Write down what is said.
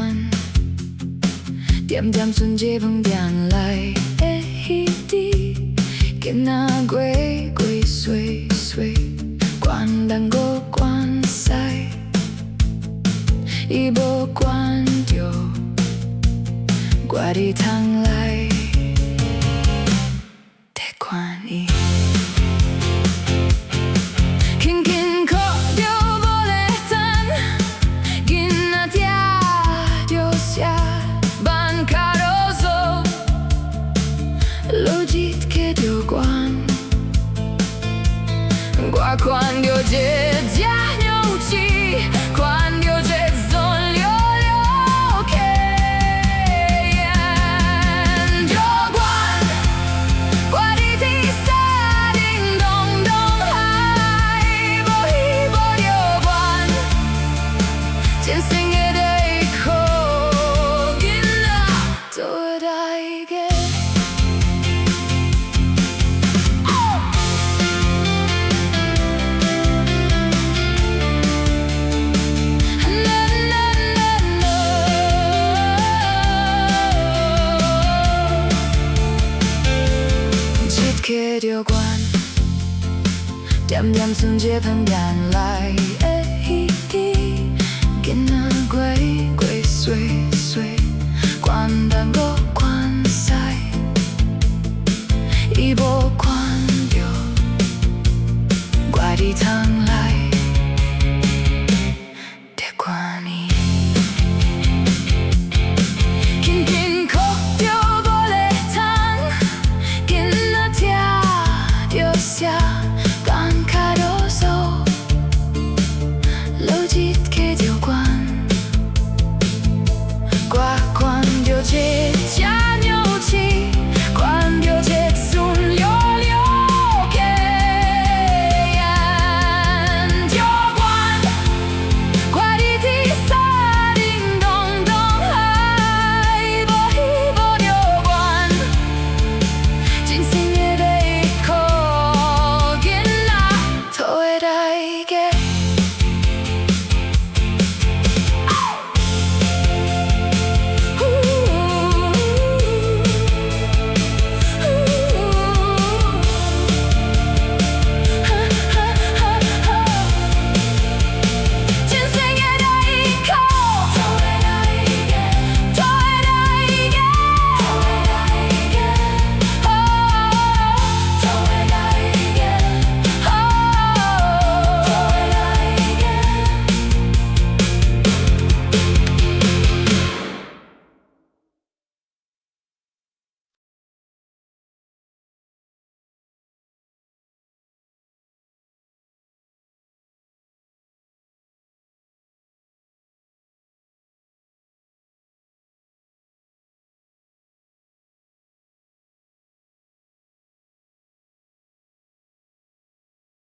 关，点点剩一饭店内的彼滴，囡仔鬼鬼祟祟，关灯搁关西，伊无关着，我伫thang-lāi在看伊。我看到这只牛市，看到这尊溜溜客烟就关，我伫天沙顶东东海，无依无着关，真心的对口囡仔做大个。着关，点点剩一饭店内的彼滴，囡仔鬼鬼